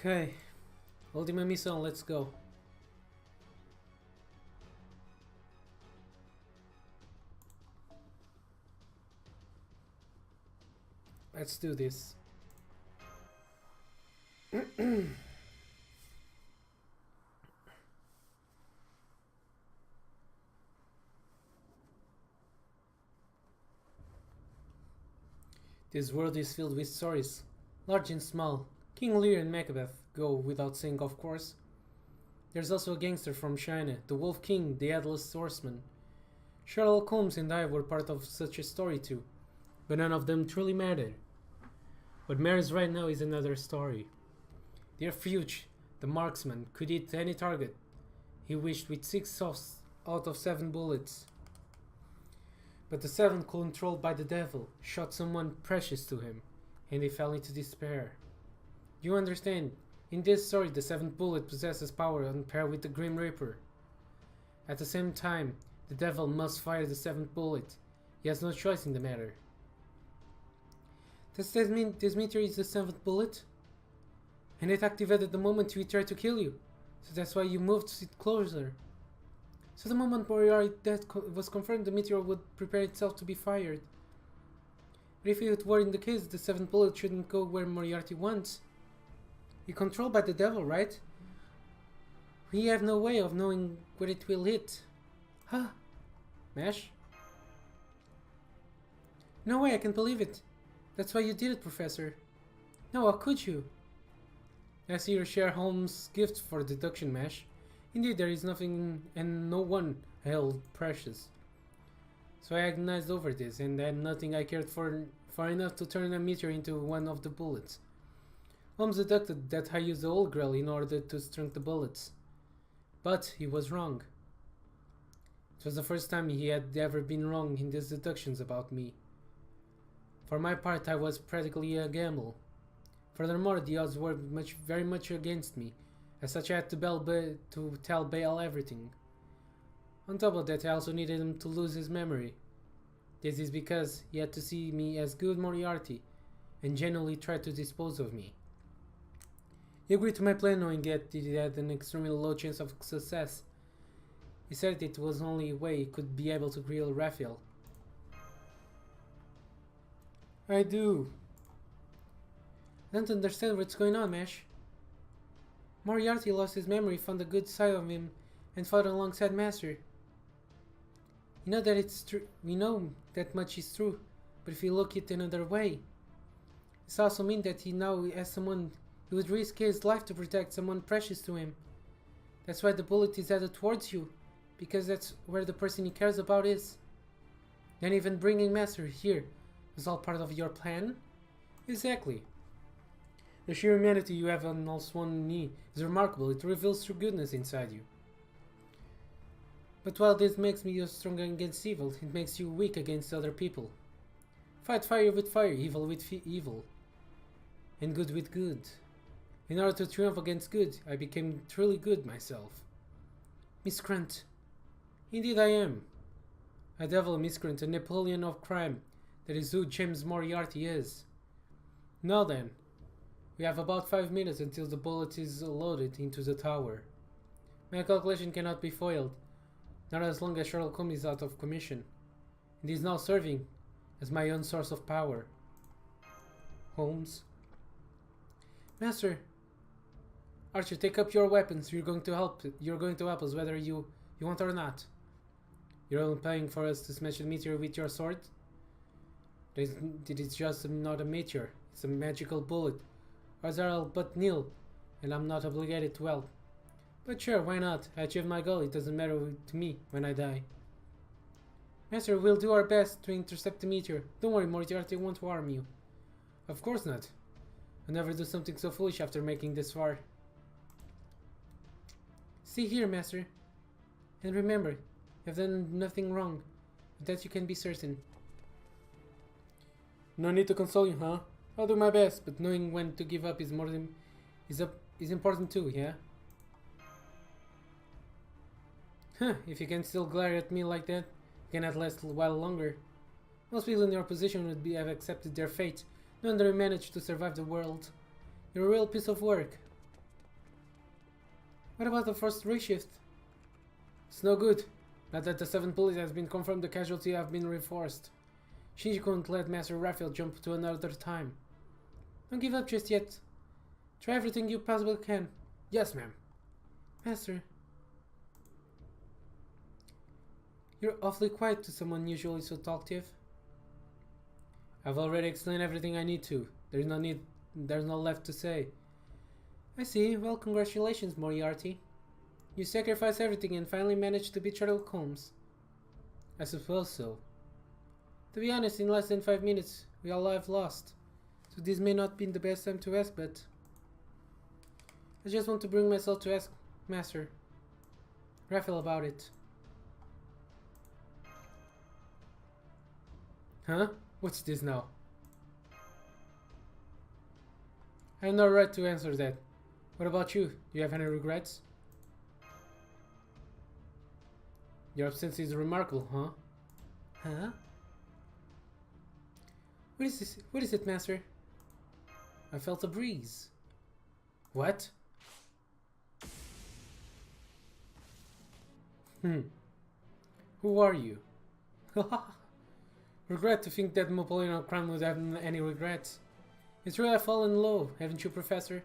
Okay, Ultima Mission, let's go. Let's do this. This world is filled with stories, large and small. King Lear and Macbeth go without saying, of course. There's also a gangster from China, the Wolf King, the Headless Horseman. Sherlock Holmes and I were part of such a story too, but none of them truly mattered. What matters right now is another story. Dear Fuge, the marksman, could hit any target he wished with 6 out of 7 bullets. But the 7th, controlled by the devil, shot someone precious to him, and he fell into despair. You understand, in this story the 7th bullet possesses power on par with the Grim Reaper. At the same time, the devil must fire the 7th bullet. He has no choice in the matter. Does that mean this meteor is the 7th bullet? And it activated the moment we tried to kill you, so that's why you moved to sit closer. So the moment Moriarty's death was confirmed, the meteor would prepare itself to be fired. But if it were in the case, the 7th bullet shouldn't go where Moriarty wants. You're controlled by the devil, right? We have no way of knowing where it will hit. Huh? Mash? No way, I can't believe it. That's why you did it, Professor. No, how could you? I see you share Holmes' gift for deduction, Mash. Indeed, there is nothing and no one held precious. So I agonized over this, and had nothing I cared for enough to turn a meteor into one of the bullets. Holmes deducted that I used the Old Grail in order to strike the bullets. But he was wrong. It was the first time he had ever been wrong in his deductions about me. For my part, I was practically a gamble. Furthermore, the odds were very much against me. As such, I had to tell Bale everything. On top of that, I also needed him to lose his memory. This is because he had to see me as good Moriarty, and genuinely try to dispose of me. He agreed to my plan, knowing that it had an extremely low chance of success. He said it was the only way he could be able to grill Raphael. I do. I don't understand what's going on, Mash. Moriarty lost his memory, found the good side of him, and fought alongside Master. You know that it's true. We know that much is true, but if you look it another way, this also means that he now has someone who would risk his life to protect someone precious to him. That's why the bullet is headed towards you, because that's where the person he cares about is. And even bringing Master here was all part of your plan? Exactly. The sheer humanity you have on almost one knee is remarkable. It reveals true goodness inside you. But while this makes me strong against evil, it makes you weak against other people. Fight fire with fire, evil with evil, and good with good. In order to triumph against good, I became truly good myself. Miscreant. Indeed I am. A devil miscreant, a Napoleon of crime. That is who James Moriarty is. Now then, we have about 5 minutes until the bullet is loaded into the tower. My calculation cannot be foiled, not as long as Sherlock Holmes is out of commission, and is now serving as my own source of power. Holmes. Master. Archer, take up your weapons. You're going to help us whether you want or not. You're only paying for us to smash the meteor with your sword? It is just not a meteor. It's a magical bullet. Odds are all but nil, and I'm not obligated to help. But sure, why not? I achieved my goal. It doesn't matter to me when I die. Master, we'll do our best to intercept the meteor. Don't worry, Moriarty won't harm you. Of course not. I'll never do something so foolish after making this far. See here, Master. And remember, you've done nothing wrong. Of that you can be certain. No need to console you, huh? I'll do my best, but knowing when to give up is important too, yeah? Huh, if you can still glare at me like that, you can at last a while longer. Most people in your position would have accepted their fate, knowing they managed to survive the world. You're a real piece of work. What about the first reshift? It's no good. Now that the 7th bullet has been confirmed, the casualty have been reinforced. Shinji couldn't let Master Raphael jump to another time. Don't give up just yet. Try everything you possibly can. Yes, ma'am. Master. You're awfully quiet to someone usually so talkative. I've already explained everything I need to. There's no left to say. I see. Well, congratulations, Moriarty. You sacrificed everything and finally managed to beat Sherlock Holmes. I suppose so. To be honest, in less than 5 minutes, we all have lost. So this may not be the best time to ask, but I just want to bring myself to ask Master Raphael about it. Huh? What's this now? I have no right to answer that. What about you? Do you have any regrets? Your absence is remarkable, huh? Huh? What is this? What is it, Master? I felt a breeze. What? Who are you? Regret to think that Napoleon Crown would have any regrets. It's true I've fallen low, haven't you, Professor?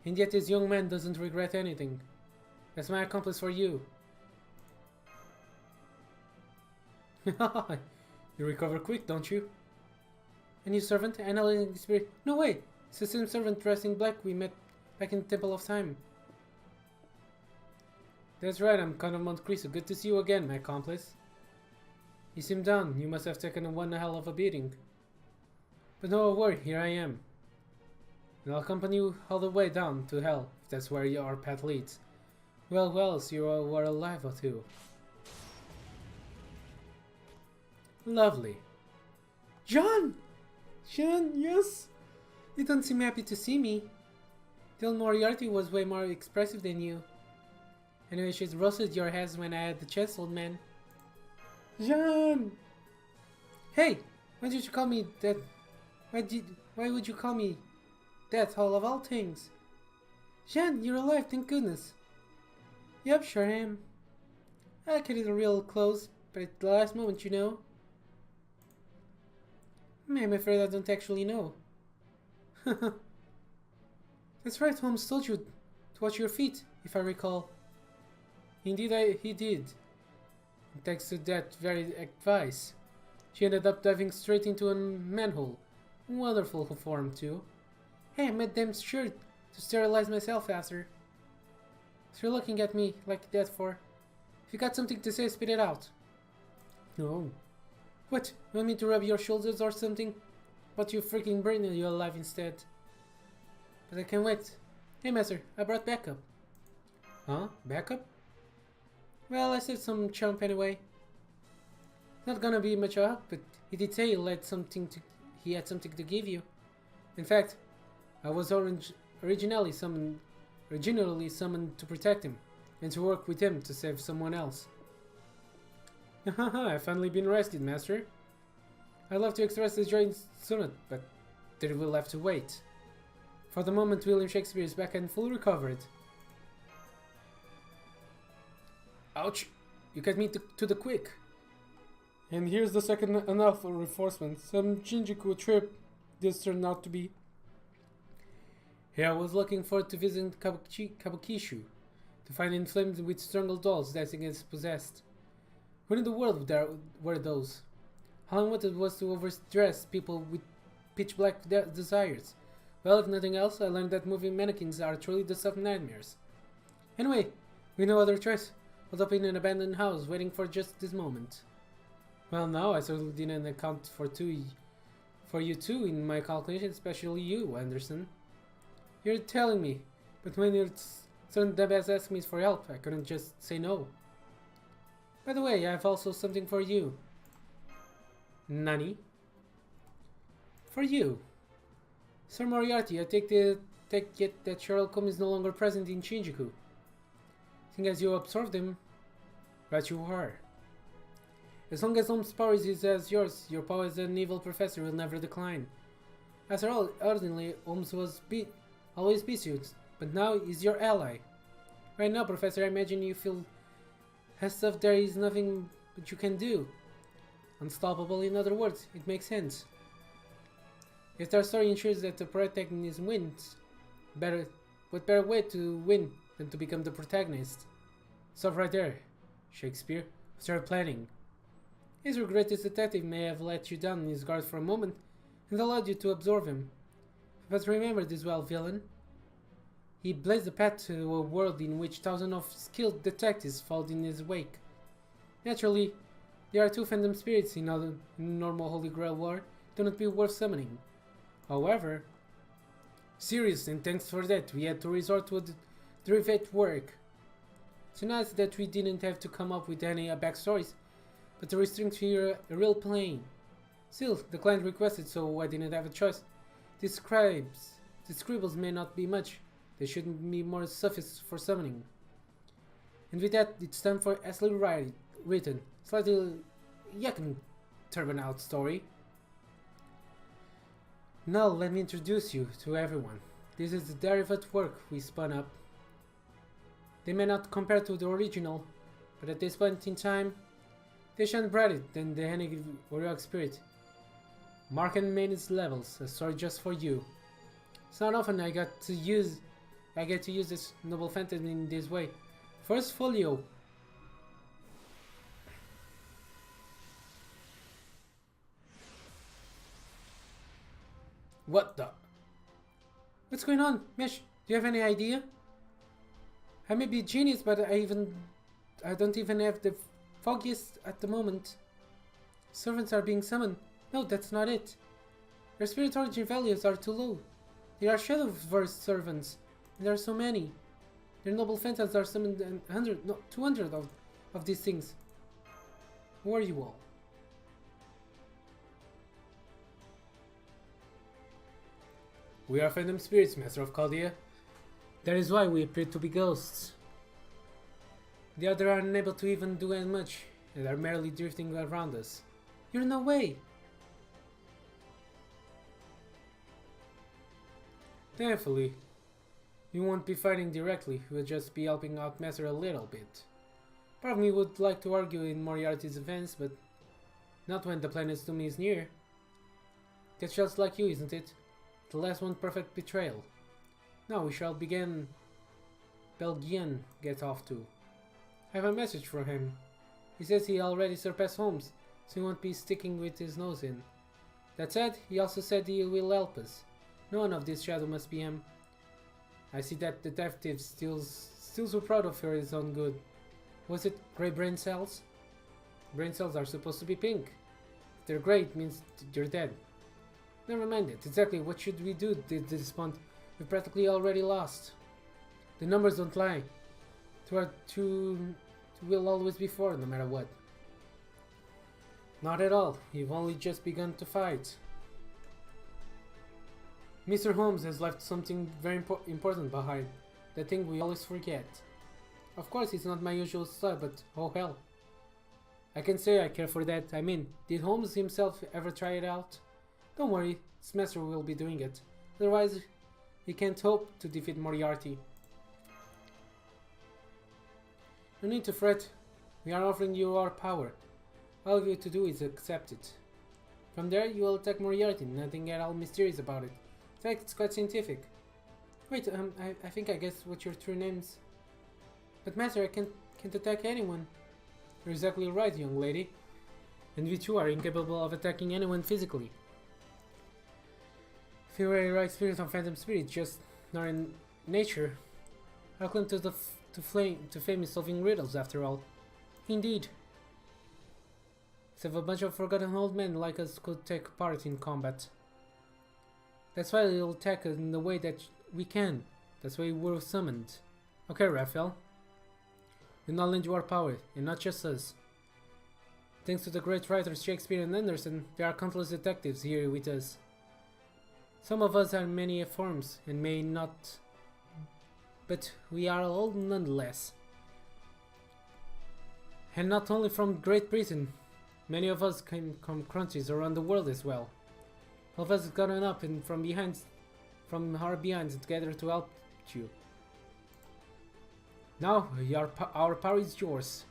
And yet this young man doesn't regret anything. That's my accomplice for you. You recover quick, don't you? A new servant? Analyzing the spirit? No way! It's the same servant dressed in black we met back in the Temple of Time. That's right, I'm Count of Monte Cristo. Good to see you again, my accomplice. You seem down. You must have taken one hell of a beating. But no worry, here I am. And I'll accompany you all the way down to hell, if that's where your path leads. Well, so you are alive or two. Lovely. John! John, yes? You don't seem happy to see me. Del Moriarty was way more expressive than you. Anyway, she's roasted your ass when I had the chance, old man. John! Hey! Why did you call me that? Why would you call me that, all of all things? Jean, you're alive, thank goodness. Yep, sure am. I cut it real close, but at the last moment, you know. I'm afraid I don't actually know. That's right, Holmes told you to watch your feet, if I recall. Indeed, he did. And thanks to that very advice, she ended up diving straight into a manhole. Wonderful form, too. Hey, I made them sure to sterilize myself after. So you're looking at me like that for? If you got something to say, spit it out. No. What? You want me to rub your shoulders or something? But you freaking burn you alive instead. But I can't wait. Hey, Master, I brought backup. Huh? Backup? Well, I saved some chump anyway. Not gonna be much help, but he did say he had something to give you. In fact, I was originally summoned to protect him and to work with him to save someone else. I've finally been rescued, Master. I'd love to express this joy sooner, but they will have to wait. For the moment, William Shakespeare is back and fully recovered. Ouch! You got me to the quick. And here's the second enough reinforcement. Some Shinjuku trip this turned out to be. Here I was looking forward to visiting Kabukishu, to find inflamed with strangled dolls dancing as possessed. Who in the world were those? All I wanted was to overdress people with pitch black desires. Well, if nothing else, I learned that moving mannequins are truly the stuff of nightmares. Anyway, with no other choice, I was up in an abandoned house waiting for just this moment. Well, no, I certainly didn't account for you two in my calculation, especially you, Anderson. You're telling me, but when your son Debes asked me for help, I couldn't just say no. By the way, I have also something for you. Nani? For you. Sir Moriarty, I take it that Sherlock Holmes is no longer present in Shinjuku. Seeing as you absorbed him, right you are. As long as Holmes' power is as yours, your power as an evil professor will never decline. After all, ordinarily, Holmes was always pursued, but now he's your ally. Right now, Professor, I imagine you feel as if there is nothing that you can do. Unstoppable, in other words, it makes sense. If their story ensures that the protagonist wins, what better way to win than to become the protagonist? Stop right there, Shakespeare. Start planning. His regretted detective may have let you down in his guard for a moment and allowed you to absorb him. But remember this well, villain. He blazed the path to a world in which thousands of skilled detectives followed in his wake. Naturally, there are two phantom spirits in normal Holy Grail war do not be worth summoning. However, serious, and thanks for that, we had to resort to derivate work. It's nice that we didn't have to come up with any backstories, but to restrict here a real plane. Still, the client requested, so I didn't have a choice. The scribbles may not be much, they shouldn't be more suffice for summoning. And with that, it's time for Ashley written, slightly yucking turban out story. Now let me introduce you to everyone. This is the derivative work we spun up. They may not compare to the original, but at this point in time, they shine brighter than the Hennig Warrior Spirit. Mark and Main's levels, a story just for you. It's not often I get to use this noble fantasy in this way. First folio. What the? What's going on? Mesh, do you have any idea? I may be a genius, but I don't even have the foggiest at the moment. Servants are being summoned. No, that's not it. Their spirit origin values are too low. They are Shadowverse servants, and there are so many. Their noble phantoms are summoned 100, no, 200 of these things. Who are you all? We are phantom spirits, Master of Chaldea. That is why we appear to be ghosts. The other are unable to even do as much, and are merely drifting around us. You're no way! Thankfully, you won't be fighting directly, we'll just be helping out Master a little bit. Part of me would like to argue in Moriarty's defense, but not when the planet's doom is near. That's just like you, isn't it? The last one perfect betrayal. Now we shall begin. Belgian get off to. I have a message for him. He says he already surpassed Holmes, so he won't be sticking with his nose in. That said, he also said he will help us. No one of this shadow must be him. I see that detective still so proud of her his own good. Was it grey brain cells? Brain cells are supposed to be pink. If they're grey, it means you're dead. Never mind it. Exactly what should we do at this point? We've practically already lost. The numbers don't lie. Two will always be 4, no matter what. Not at all. You've only just begun to fight. Mr. Holmes has left something very important behind. The thing we always forget. Of course, it's not my usual style, but oh hell. I can say I care for that. I mean, did Holmes himself ever try it out? Don't worry, this master will be doing it. Otherwise, we can't hope to defeat Moriarty. No need to fret. We are offering you our power. All you have to do is accept it. From there, you will attack Moriarty. Nothing at all mysterious about it. In fact, it's quite scientific. Wait, I think I guessed what your true name's. But Master, I can't attack anyone. You're exactly right, young lady. And we too are incapable of attacking anyone physically. If you were a right spirit or phantom spirit, just not in nature, how come to fame is solving riddles after all? Indeed. If a bunch of forgotten old men like us could take part in combat. That's why we'll attack in the way that we can. That's why we were summoned. Okay, Raphael. We now lend you our power, and not just us. Thanks to the great writers Shakespeare and Anderson, there are countless detectives here with us. Some of us are many forms, and may not... but we are all nonetheless. And not only from Great Britain, many of us came from countries around the world as well. All of us have gotten up and from our behinds together to help you. Now, our power is yours.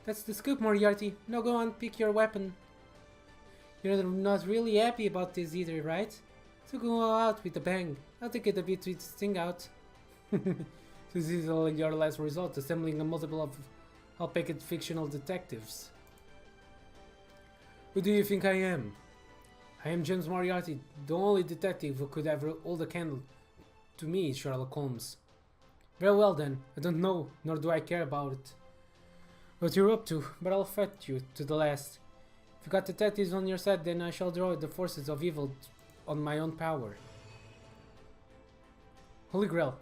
That's the scoop, Moriarty. Now go on, pick your weapon. You're not really happy about this either, right? So go out with a bang. I'll take it a bit to sting out. This is your last resort, assembling a multiple of half-baked fictional detectives. Who do you think I am? I am James Moriarty, the only detective who could ever hold a candle to me, Sherlock Holmes. Very well then, I don't know, nor do I care about it. What you're up to, but I'll fight you to the last. If you got detectives on your side, then I shall draw the forces of evil on my own power. Holy Grail.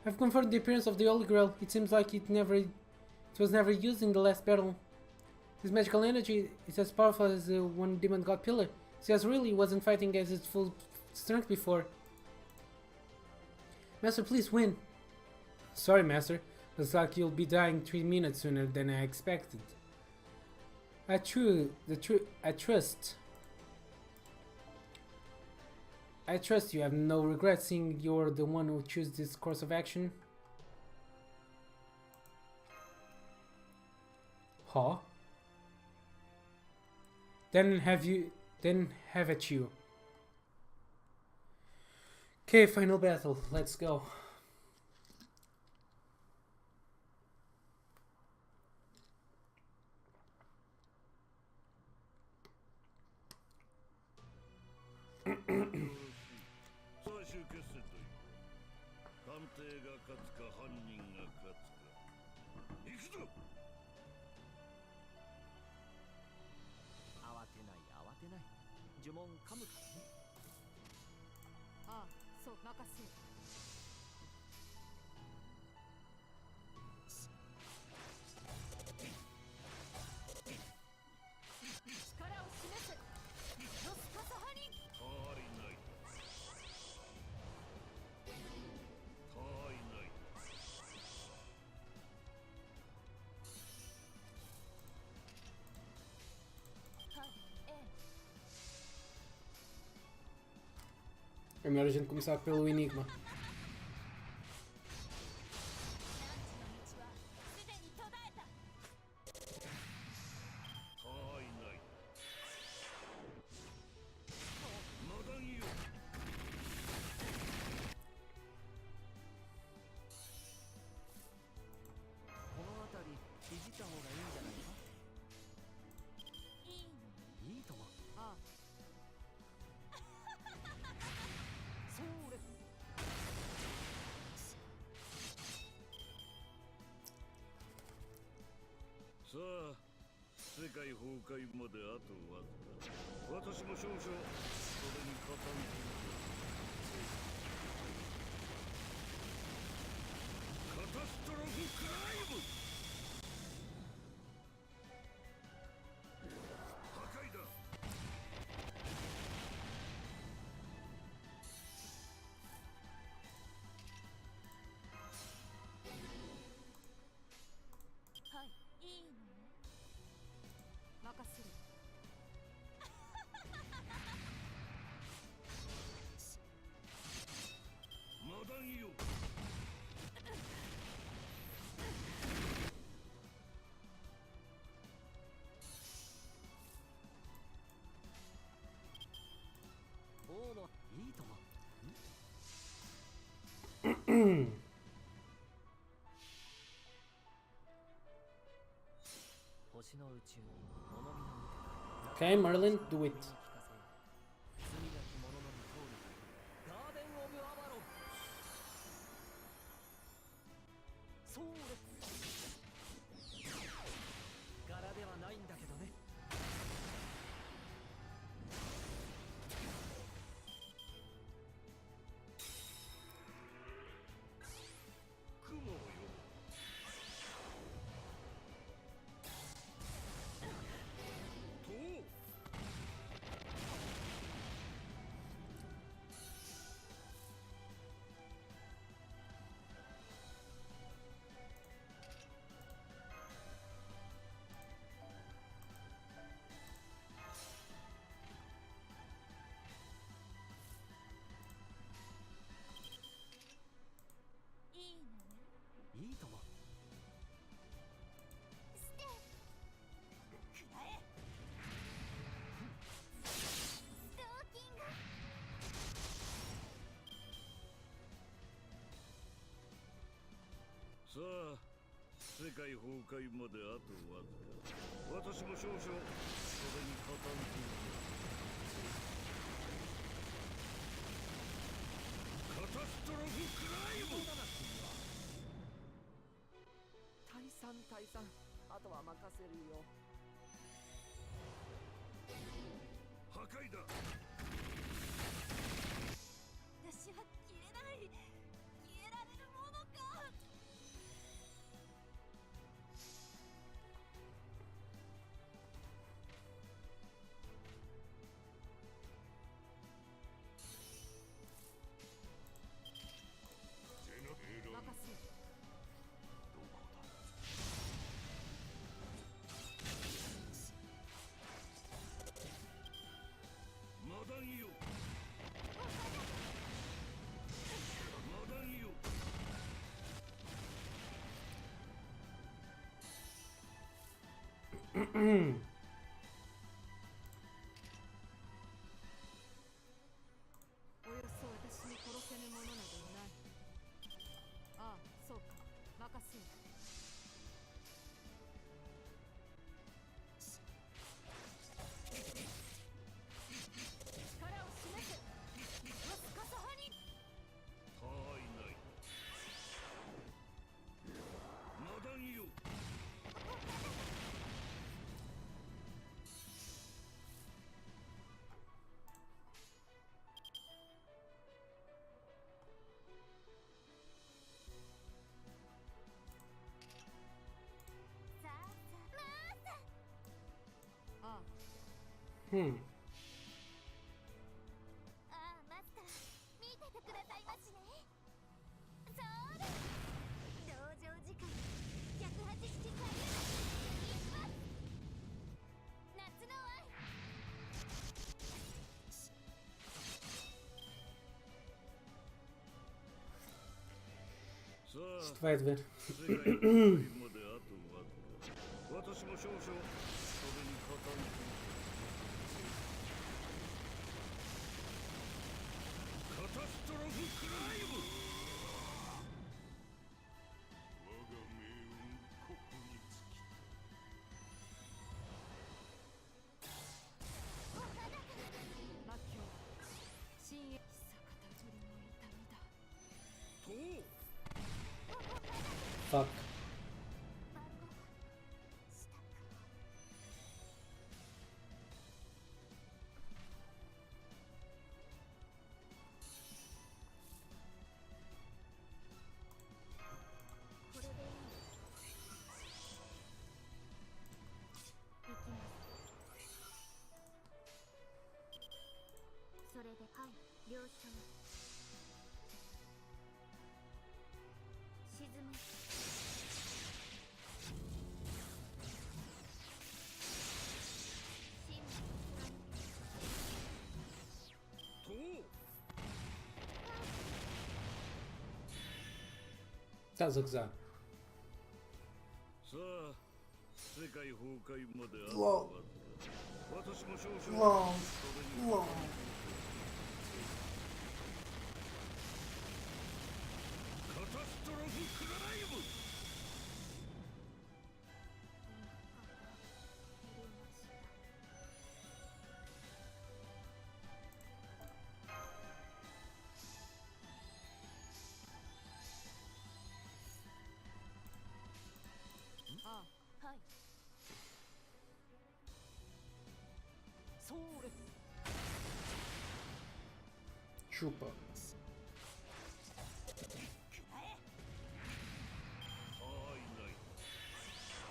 I've confirmed the appearance of the Holy Grail. It seems like it was never used in the last battle. This magical energy is as powerful as the one demon god pillar. Sias really wasn't fighting at its full strength before. Master, please win. Sorry, Master. Looks like you'll be dying 3 minutes sooner than I expected. I trust you have no regrets, seeing you're the one who chose this course of action. Huh? Then have at you. Okay, final battle. Let's go. É melhor a gente começar pelo enigma. Okay, Merlin, do it. 世界崩壊まであとわずか。私も少々それに加担する。カタストロフクライム。退散。あとは任せるよ。破壊だ。私は消えない。消えられるものか。任せる。マダンよ。マダンよ。およそ私に殺せぬものなどない。ああ、そうか。任せる。力を示せ。マスカサハに。他はいない。マダンよ。さあさあ、ああ、Hmm. ああ、マスター、見ててくださいましね。そうだ。同情時間180回目いきます。夏の愛。さあ Isto vai doer. 世界崩壊まであとわずか。私も少々それに加担する。カタストロフクライム。我が命運ここに尽き魔境。深淵久方取りの痛みだ。た。と Fuck. 晩ご飯したく。これでいい。行きます。それではい了承。沈め。神と Estás a gozar. さあ世界崩壊まであと LOL わずか。私も少々それに加担する。カタストロフクライム。ああ、はい。それ。 Chupa. はいない。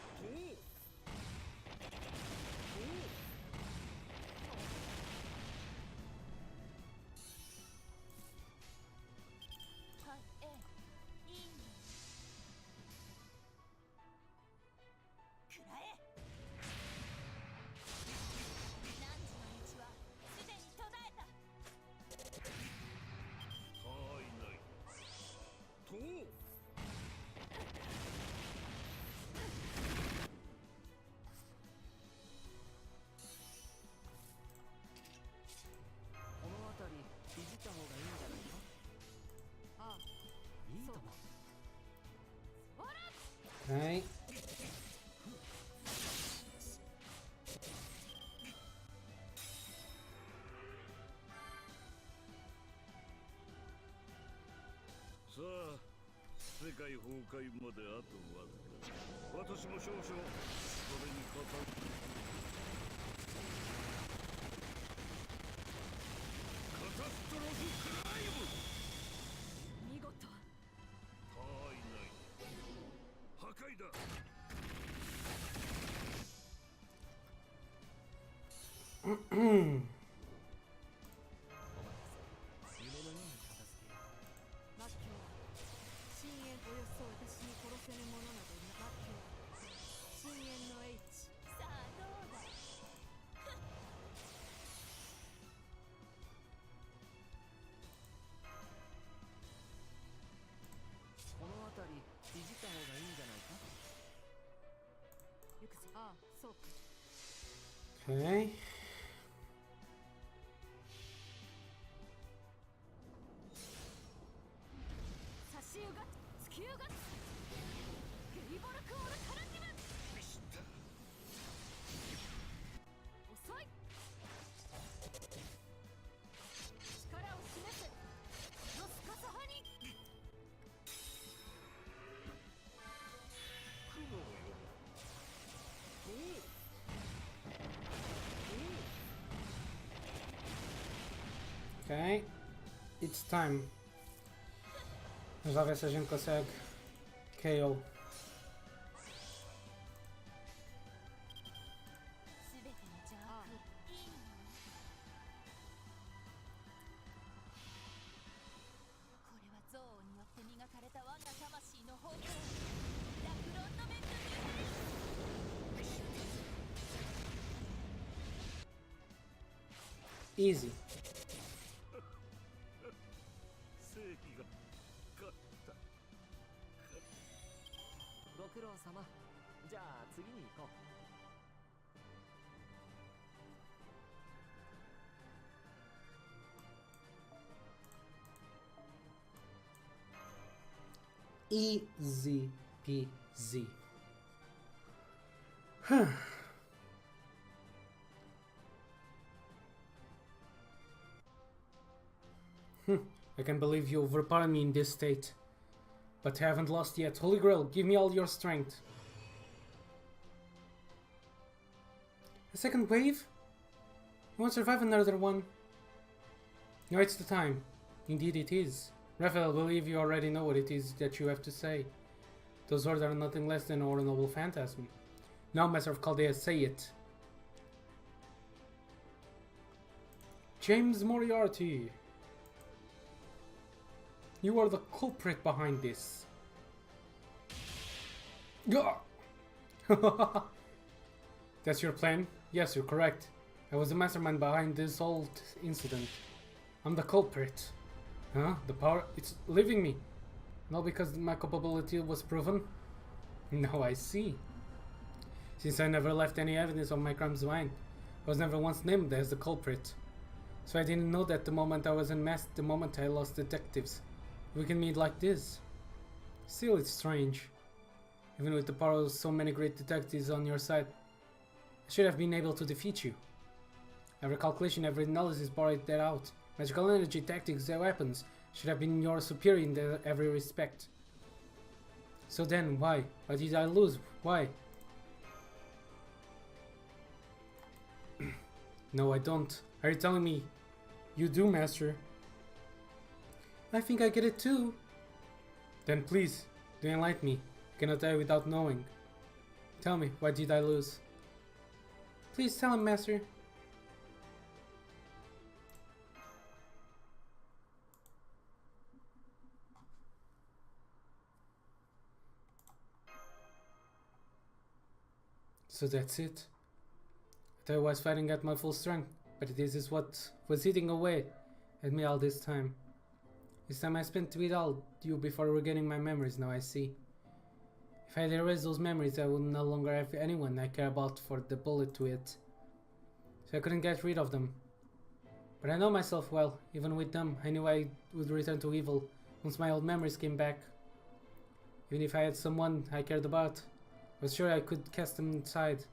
と はい、ええ、いい。くらえ。何時の道はすでに途絶えた。はいない。とこの辺りいじった方がいいんじゃないか。ああ、いいとも。 Ok. 世界崩壊まであとわずか。私も少々それにかかる。カタストロフクライム。見事。他いない。破壊だ。末境深淵およそ私に殺せぬ者など末境深淵の H さあどうだ。この辺りいじった方がいいんじゃないか。行くぞ。ああ、そうか。 Okay. 差しうが突きうがゲリボルクオルカラティブ。遅い。力を示せノスカサハニ。雲を呼ぶ。Ok. It's time. Vamos lá ver se a gente consegue KO. すべての邪悪いいの。これは憎悪によって磨かれた我が魂の方向。ラクロンドメントニュー Easy. 正義が勝った。ご苦労様。じゃあ次に行こう。Easy peasy. Huh. I can't believe you overpowered me in this state. But I haven't lost yet. Holy Grail, give me all your strength. A second wave? You won't survive another one. Now it's the time. Indeed it is. Raphael, I believe you already know what it is that you have to say. Those words are nothing less than our noble phantasm. Now, Master of Chaldea, say it. James Moriarty. You are the culprit behind this. Gah! That's your plan? Yes, you're correct. I was the mastermind behind this whole incident. I'm the culprit. Huh? The power? It's leaving me. Not because my culpability was proven? Now I see. Since I never left any evidence of my crimes behind, I was never once named as the culprit. So I didn't know that the moment I was unmasked, the moment I lost detectives. We can meet like this. Still, it's strange. Even with the power of so many great detectives on your side, I should have been able to defeat you. Every calculation, every analysis bore that out. Magical energy, tactics, and weapons should have been your superior in every respect. So then, why? Why did I lose? Why? No, I don't. Are you telling me you do, Master? I think I get it too. Then please, do enlighten me. I cannot die without knowing. Tell me, why did I lose? Please tell him, Master. So that's it. I thought I was fighting at my full strength, but this is what was eating away at me all this time. This time I spent without you before regaining my memories, now I see. If I had erased those memories, I would no longer have anyone I care about for the bullet to it. So I couldn't get rid of them. But I know myself well. Even with them, I knew I would return to evil once my old memories came back. Even if I had someone I cared about, I was sure I could cast them aside.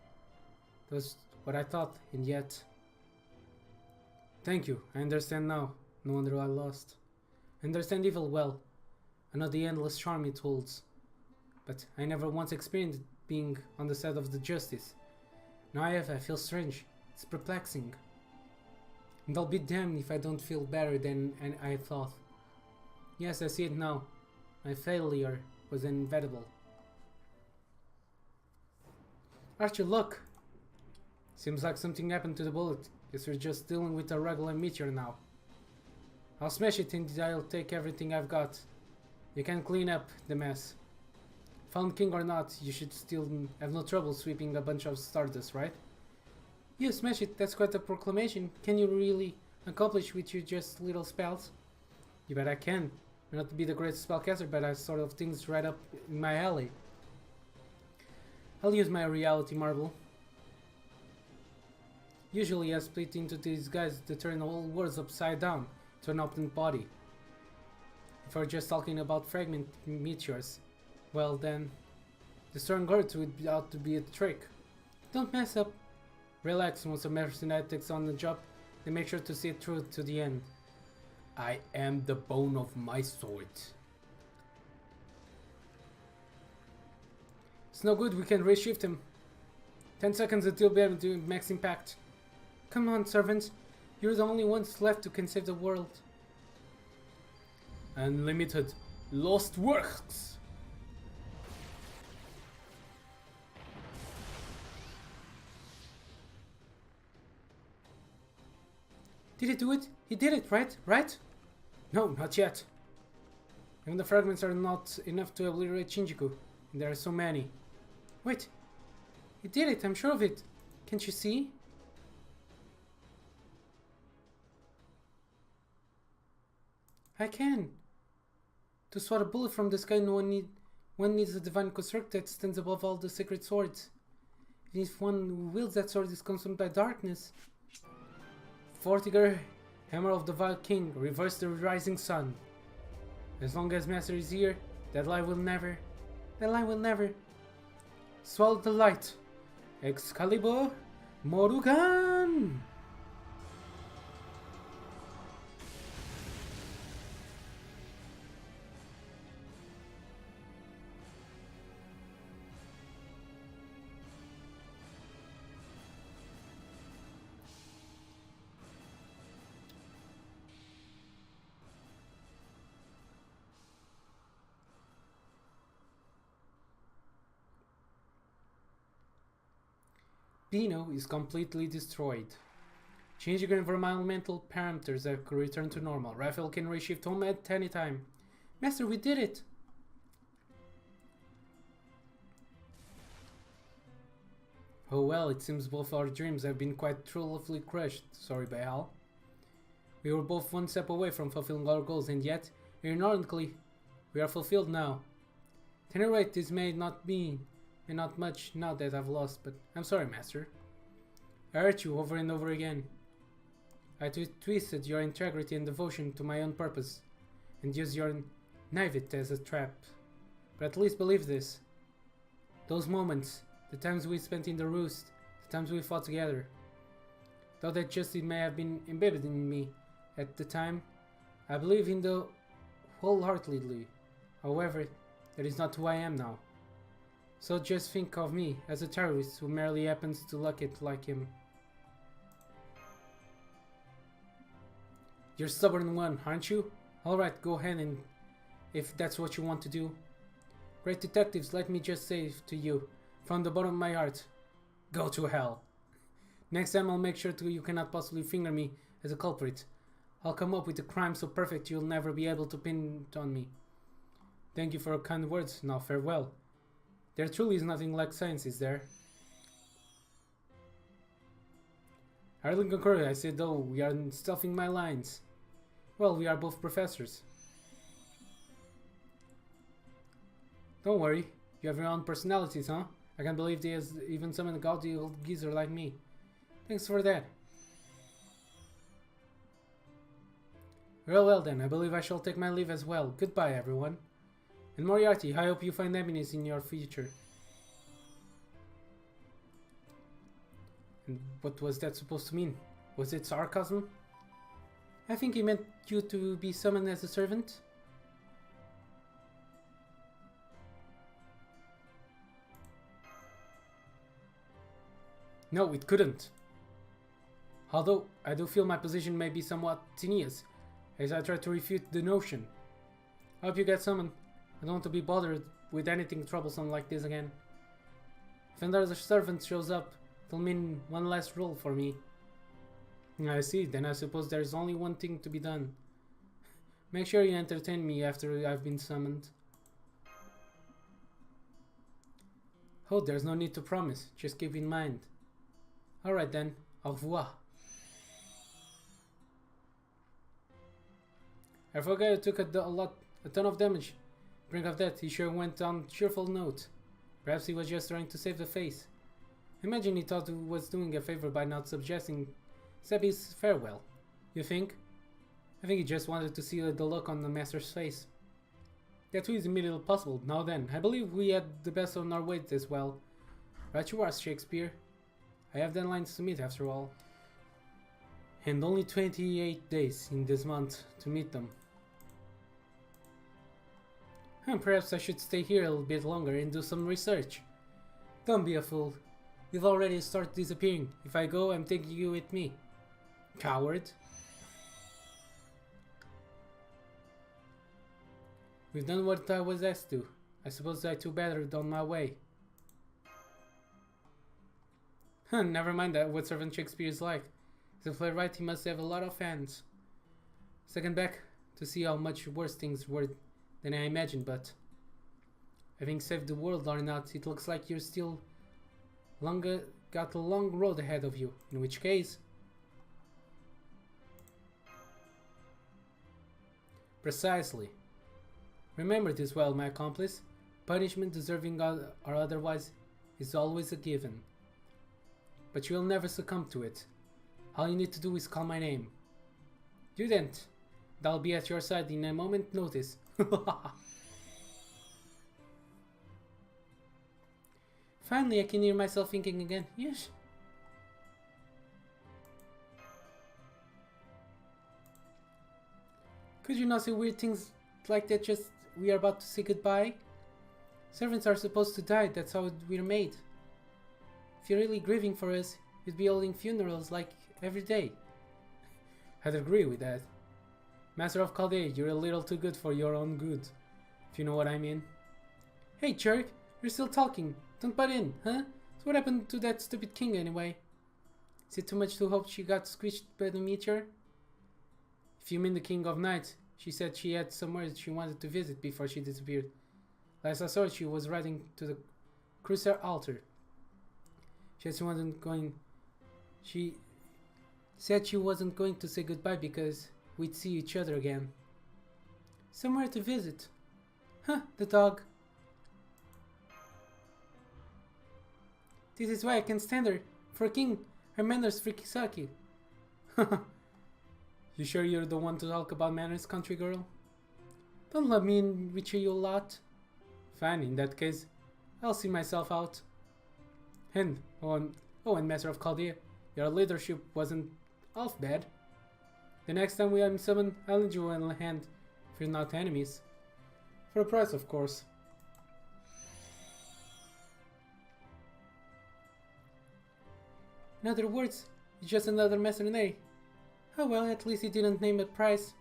That was what I thought, and yet... Thank you, I understand now. No wonder I lost. I understand evil well. I know the endless charm it holds, but I never once experienced being on the side of the justice. Now I feel strange. It's perplexing. And I'll be damned if I don't feel better than I thought. Yes, I see it now. My failure was inevitable. Archie, look! Seems like something happened to the bullet. Guess we're just dealing with a regular meteor now. I'll smash it and I'll take everything I've got. You can clean up the mess. Found King or not, you should still have no trouble sweeping a bunch of stardust, right? You smash it, that's quite a proclamation. Can you really accomplish with your just little spells? You bet I can. I'm not to be the greatest spellcaster, but I sort of things right up in my alley. I'll use my reality marble. Usually I split into these guys to turn the whole world upside down to an open body. If we're just talking about fragment meteors, well then, destroying Earth would be out to be a trick. Don't mess up. Relax, once a mercenary takes on the job, they make sure to see it through to the end. I am the bone of my sword. It's no good, we can reshift him. 10 seconds until we're able to max impact. Come on, servants. You're the only ones left who can save the world. Unlimited Lost Works. Did he do it? He did it, right? Right? No, not yet. Even the fragments are not enough to obliterate Shinjuku, and there are so many. Wait, he did it, I'm sure of it. Can't you see? I can. To swat a bullet from the sky, one needs a divine construct that stands above all the sacred swords. Even if one who wields that sword is consumed by darkness. Vortiger, Hammer of the Vile King, reverse the rising sun. As long as Master is here, that light will never. Swallow the light. Excalibur, Morugan! Bino is completely destroyed. Changing environmental parameters that could return to normal. Raphael can reshift home at any time. Master, we did it! Oh well, it seems both our dreams have been quite truly crushed. Sorry, Baal. We were both one step away from fulfilling our goals, and yet, ironically, we are fulfilled now. At any rate, this may not be and not much now that I've lost, but I'm sorry, Master. I hurt you over and over again. I twisted your integrity and devotion to my own purpose, and used your naivete as a trap. But at least believe this. Those moments, the times we spent in the roost, the times we fought together, though that justice may have been embedded in me at the time, I believe in the wholeheartedly. However, that is not who I am now. So just think of me as a terrorist who merely happens to look it like him. You're a stubborn one, aren't you? Alright, go ahead and if that's what you want to do. Great detectives, let me just say to you, from the bottom of my heart, go to hell. Next time I'll make sure you cannot possibly finger me as a culprit. I'll come up with a crime so perfect you'll never be able to pin it on me. Thank you for your kind words, now farewell. There truly is nothing like science, is there? I hardly concur, I said though, we are stuffing my lines. Well, we are both professors. Don't worry, you have your own personalities, huh? I can't believe there's even some gaudy old geezer like me. Thanks for that. Well then, I believe I shall take my leave as well. Goodbye, everyone. And Moriarty, I hope you find happiness in your future. And what was that supposed to mean? Was it sarcasm? I think he meant you to be summoned as a servant. No, it couldn't. Although, I do feel my position may be somewhat tenuous, as I try to refute the notion. I hope you get summoned. I don't want to be bothered with anything troublesome like this again. If another servant shows up, it'll mean one less role for me. I see, then I suppose there's only one thing to be done. Make sure you entertain me after I've been summoned. Oh, there's no need to promise, just keep in mind. Alright then, au revoir. I forgot you took a ton of damage. Brink of that, he sure went on cheerful note. Perhaps he was just trying to save the face. Imagine he thought he was doing a favor by not suggesting Sebby's farewell. You think? I think he just wanted to see the look on the master's face. That is immediately possible. Now then, I believe we had the best on our weight as well. Right you are, Shakespeare. I have deadlines to meet after all. And only 28 days in this month to meet them. And perhaps I should stay here a little bit longer and do some research. Don't be a fool. You've already started disappearing. If I go, I'm taking you with me. Coward. We've done what I was asked to. I suppose I too battered on my way. Never mind that what Servant Shakespeare is like. As a playwright, he must have a lot of fans. Second back to see how much worse things were than I imagined, but having saved the world or not, it looks like you're still got a long road ahead of you, in which case... Precisely. Remember this well, my accomplice. Punishment deserving or otherwise is always a given. But you will never succumb to it. All you need to do is call my name. You didn't. I'll be at your side in a moment's notice. Finally, I can hear myself thinking again. Yes. Could you not say weird things like that just we are about to say goodbye? Servants are supposed to die, that's how we're made. If you're really grieving for us, you'd be holding funerals like every day. I'd agree with that. Master of Chaldea, you're a little too good for your own good, if you know what I mean. Hey jerk, you're still talking. Don't butt in, huh? So what happened to that stupid king anyway? Is it too much to hope she got squished by the meteor? If you mean the King of Knights, she said she had somewhere she wanted to visit before she disappeared. Last I saw, she was riding to the Crusader altar. She said she wasn't going to say goodbye because we'd see each other again. Somewhere to visit. Huh, the dog. This is why I can stand her. For a king, her manners freaky sucky. You sure you're the one to talk about manners, country girl? Don't let me enrich you a lot. Fine, in that case, I'll see myself out. And, and Master of Chaldea, your leadership wasn't half bad. The next time we am summoned, I'll lend you a hand if you're not enemies. For a price, of course. In other words, it's just another mercenary. Oh well, at least he didn't name a price.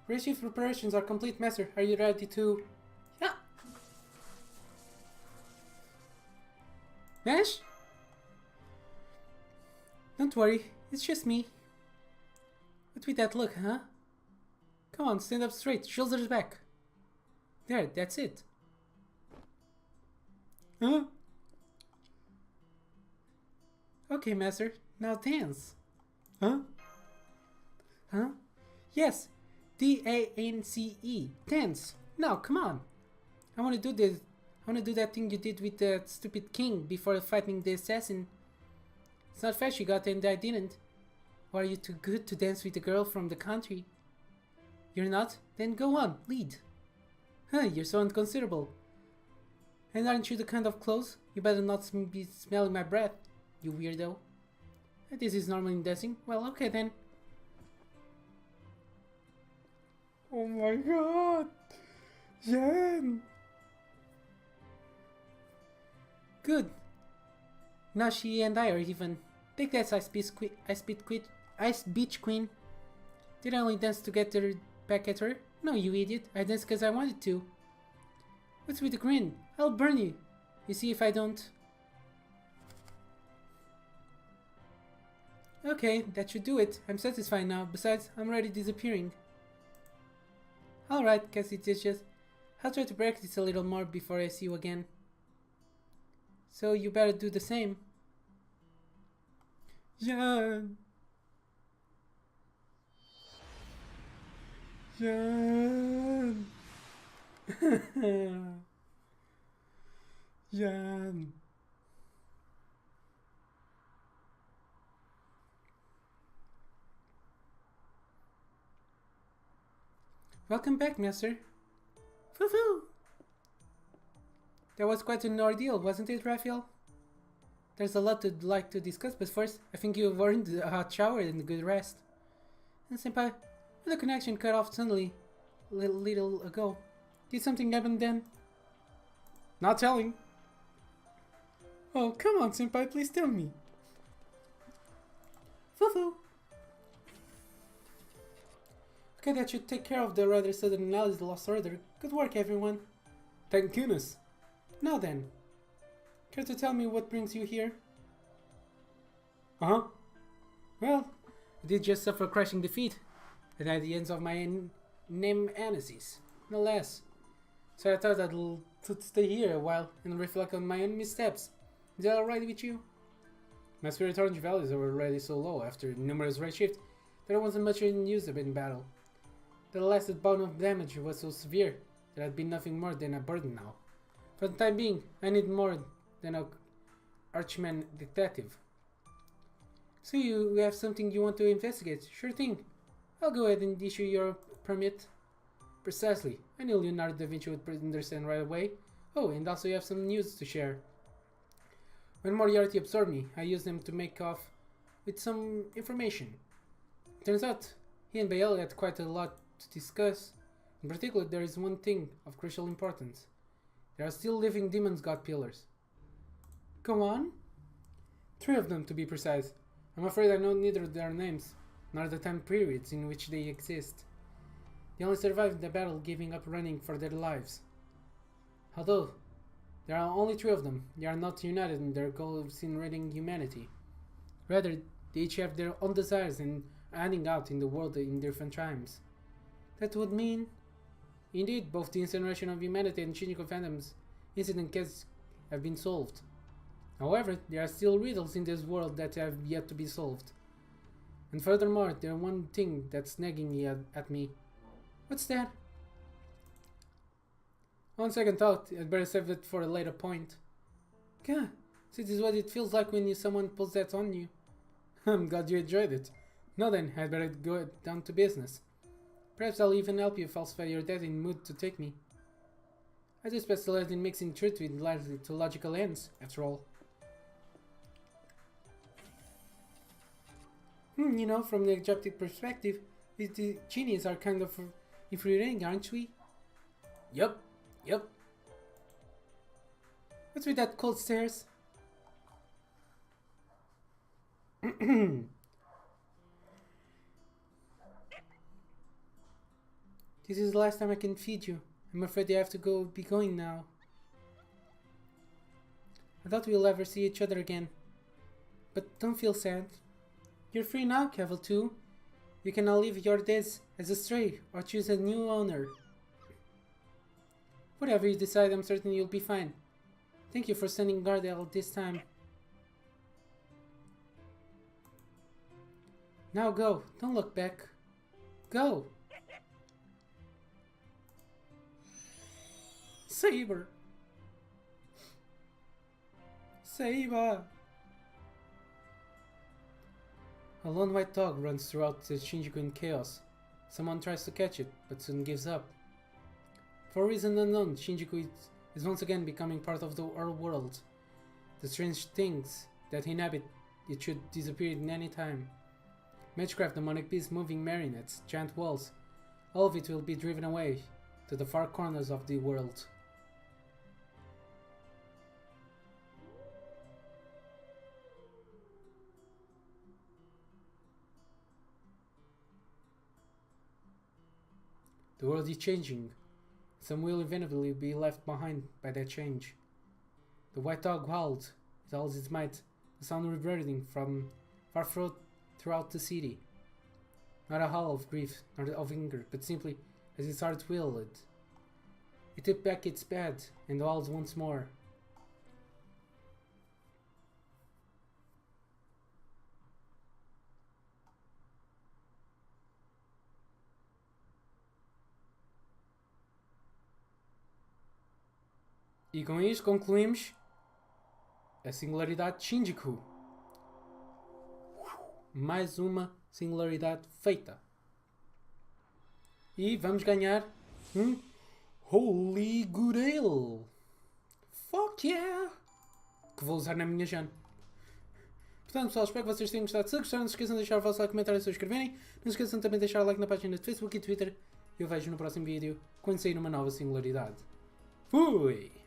Reshift preparations are complete, Master. Are you ready to... Yeah! Mash? Don't worry, it's just me. What with that look, huh? Come on, stand up straight, shoulders back. There, that's it. Huh? Okay, Master, now dance. Huh? Huh? Yes, D-A-N-C-E, dance. Now, come on. I want to do this. I want to do that thing you did with the stupid king before fighting the assassin. It's not fair she got and I didn't. Or are you too good to dance with a girl from the country? You're not? Then go on, lead. Huh, you're so inconsiderable. And aren't you the kind of clothes? You better not be smelling my breath, you weirdo. This is normal in dancing? Well, okay then. Oh my god! Jen! Good. Now she and I are even. Take that, Ice Beach Queen. Did I only dance to get her back at her? No, you idiot. I danced because I wanted to. What's with the grin? I'll burn you. You see if I don't. Okay, that should do it. I'm satisfied now. Besides, I'm already disappearing. Alright, guess it is just... I'll try to practice a little more before I see you again. So you better do the same. Jan! Jan! Jan! Welcome back, Master. Foo-foo! That was quite an ordeal, wasn't it, Raphael? There's a lot to like to discuss, but first, I think you've earned a hot shower and a good rest. And Senpai, the connection cut off suddenly, little ago. Did something happen then? Not telling. Oh, come on, Senpai, please tell me. Foo-foo! Okay, that should take care of the rather sudden analysis of the Lost Order. Good work, everyone. Thank goodness. Now then, care to tell me what brings you here? Uh-huh. Well, I did just suffer a crushing defeat at the ends of my nemesis, no less. So I thought I'd stay here a while and reflect on my own missteps. Is that alright with you? My spirit orange values were already so low after numerous red shifts that I wasn't much in use in battle. The lasted bout of damage was so severe that I'd be nothing more than a burden now. For the time being, I need more than a archman detective. So you have something you want to investigate? Sure thing. I'll go ahead and issue your permit. Precisely. I knew Leonardo da Vinci would understand right away. Oh, and also you have some news to share. When Moriarty absorbed me, I used them to make off with some information. Turns out, he and Bael had quite a lot to discuss. In particular, there is one thing of crucial importance. There are still living demons god pillars. Go on? 3 of them, to be precise. I'm afraid I know neither their names, nor the time periods in which they exist. They only survived the battle, giving up running for their lives. Although there are only 3 of them, they are not united in their goals in ridding humanity. Rather, they each have their own desires and are hanging out in the world in different times. That would mean... Indeed, both the incineration of humanity and Shinjuku Phantom's incident cases have been solved. However, there are still riddles in this world that have yet to be solved. And furthermore, there's one thing that's nagging at me. What's that? On second thought, I'd better save it for a later point. Gah, this is what it feels like when someone pulls that on you. I'm glad you enjoyed it. Now then, I'd better go down to business. Perhaps I'll even help you falsify your dad in mood to take me. I do specialize in mixing truth with logical ends, after all. You know, from the objective perspective, the genies are kind of infuriating, aren't we? Yup. What's with that cold stares? This is the last time I can feed you. I'm afraid I have to be going now. I thought we'll ever see each other again. But don't feel sad. You're free now, Cavill 2. You can now live your days as a stray or choose a new owner. Whatever you decide, I'm certain you'll be fine. Thank you for standing guard all this time. Now go. Don't look back. Go! Saber! Saber! A lone white dog runs throughout the Shinjuku in chaos. Someone tries to catch it, but soon gives up. For a reason unknown, Shinjuku is once again becoming part of our world. The strange things that inhabit it should disappear in any time. Matchcraft, demonic beasts, moving marionettes, giant walls, all of it will be driven away to the far corners of the world. The world is changing. Some will inevitably be left behind by that change. The white dog howled with all its might, the sound reverberating from far throughout the city. Not a howl of grief, nor of anger, but simply as its heart willed. It tipped back its head and howled once more. E com isto concluímos a singularidade de Shinjuku. Mais uma singularidade feita. E vamos ganhar um Holy Grail. Fuck yeah! Que vou usar na minha janta. Portanto, pessoal, espero que vocês tenham gostado. Se gostaram, não se esqueçam de deixar o vosso like, comentário e se inscreverem. Não se esqueçam também de deixar o like na página de Facebook e Twitter. Eu vejo no próximo vídeo quando sair uma nova singularidade. Fui!